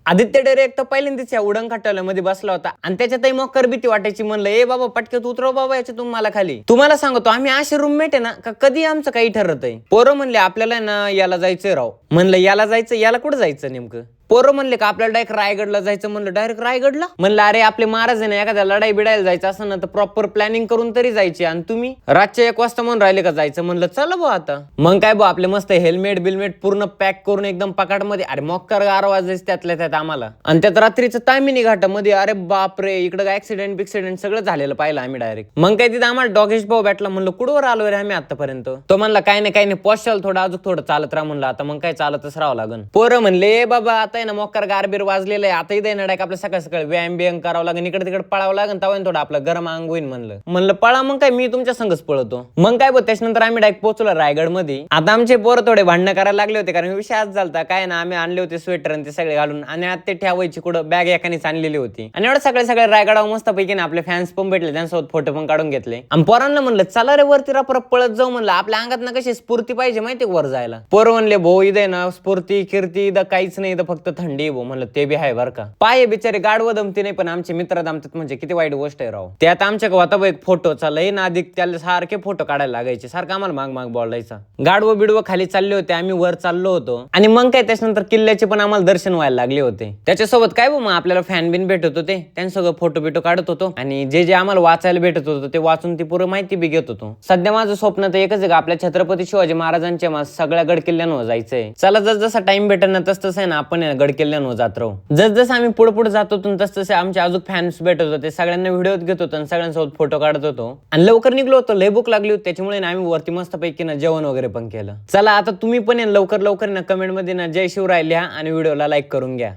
Aditya direct तर पहिल्यांदाच या उडण खटोल्यामध्ये बसला होता आणि त्याच्यातही मकर भीती वाटायची. म्हणलं ए बाबा पटक्यात उतरव बाबा याच्यातून मला खाली. तुम्हाला सांगतो आम्ही असे रूममेट आहे ना का कधी आमचं काही ठरत आहे. पोरं म्हणले आपल्याला ना याला जायचंय राव. म्हणलं याला जायचं, याला कुठं जायचं नेमकं. पोरं म्हणले का आपल्याला डायरेक्ट रायगडला जायचं. म्हणलं डायरेक्ट रायगडला. म्हणलं अरे आपले महाराज आहे ना एखाद्या लढाई बिडायला जायचं असं ना तर प्रॉपर प्लॅनिंग करून तरी जायची. आणि तुम्ही रातच्या 1 वाजता म्हणून राहिले का जायचं. म्हणलं चला भाऊ आता. मग काय भाऊ आपले मस्त हेल्मेट बिलमेट पूर्ण पॅक करून एकदम पकाडमध्ये. अरे मॉक्कर 11 वाजायचे त्यातल्या त्यात आम्हाला. आणि त्यात रात्रीचं तामिनी घाटामध्ये अरे बापरे इकडं ऍक्सिडेंट बिक्सिडेंट सगळं झालेलं पाहिलं आम्ही डायरेक्ट. मग काय तिथं आम्हाला डॉगेश भाऊ भेटला. म्हणलं कुठवर आलो रे आम्ही आतापर्यंत. तो म्हणला काय नाही पोस्टल थोडं अजून थोडं चालत राहा. म्हणलं आता मग काय चालतच राहावं लागन. पोरं म्हणले बाबा आता आहे ना मॉक्कर गारबीर वाजलेलं आहे. आता इथे ना डायरेक्ट आपलं सकाळ सकाळी व्यायाम बियाम करावं लागेल, इकडे तिकडे पळावं लागेल, तेव्हा थोडं आपलं गरम अंग होईल. म्हणलं पळा मग काय मी तुमच्या संगच पळतो. मग काय त्याच्यानंतर आम्ही डायरेक्ट पोहोचलो रायगड मध्ये. आता आमचे पोरं थोडे भांडणं करायला लागले होते कारण विषय आज झालता काय ना आम्ही आणले होते स्वेटर आणि ते सगळे घालून आणि आता ते ठेवायची कुठं बॅग एकानेच आणलेली होती. आणि एवढं सगळे रायगडावर मस्त पैकी ना आपले फॅन्स पण भेटले, त्यांच्यासोबत फोटो पण काढून घेतले. आणि पोरांना म्हणलं चला रे वरती परत पळत जाऊ. म्हणलं आपल्या अंगात ना कशी स्फूर्ती पाहिजे माहिती वर जायला. पोरं म्हणले भाऊ इथे ना स्फूर्ती कीर्ती इथं काहीच नाही, इथं फक्त थंडी भाऊ. म्हणलं ते बी आहे बरं का. पाय बिचारे गाडवं दमते नाही पण आमचे मित्र दमतात म्हणजे किती वाईट गोष्ट आहे राव. त्यात आमच्या होता एक फोटो चालय ना अधिक त्याला सारखे फोटो काढायला लागायचे, सारखं आम्हाला माग बोलायचा. गाडवं बिडवं खाली चालले होते, आम्ही वर चाललो होतो. आणि मग काय त्याच्यानंतर किल्ल्याचे पण आम्हाला दर्शन व्हायला लागले होते. त्याच्यासोबत काय मग आपल्याला फॅन बिन भेटत होते, त्यांच्यासोबत फोटो बिटो काढत होतो. आणि जे आम्हाला वाचायला भेटत होतं ते वाचून ती पूर्ण माहिती बी घेत होतो. सध्या माझं स्वप्न तर एकच आहे का आपल्या छत्रपती शिवाजी महाराजांच्या सगळ्या गड किल्ल्यांवर जायचंय. चला जसं टाइम भेटेल ना तस आहे ना आपण गड किल्ल्यांवर जात राहू. जसं आम्ही पुढे जात होतो तसं आमचे अजून फॅन्स भेटत होते, सगळ्यांना व्हिडिओ घेत होतो आणि सगळ्यांसोबत फोटो काढत होतो. आणि लवकर निघलो होतो, लय भूक लागली होती त्याच्यामुळे आम्ही वरती मस्त पैकी ना जेवण वगैरे पण केलं. चला आता तुम्ही पण लवकर ना कमेंट मध्ये ना जय शिवराय लिहा आणि व्हिडिओला लाईक करून घ्या.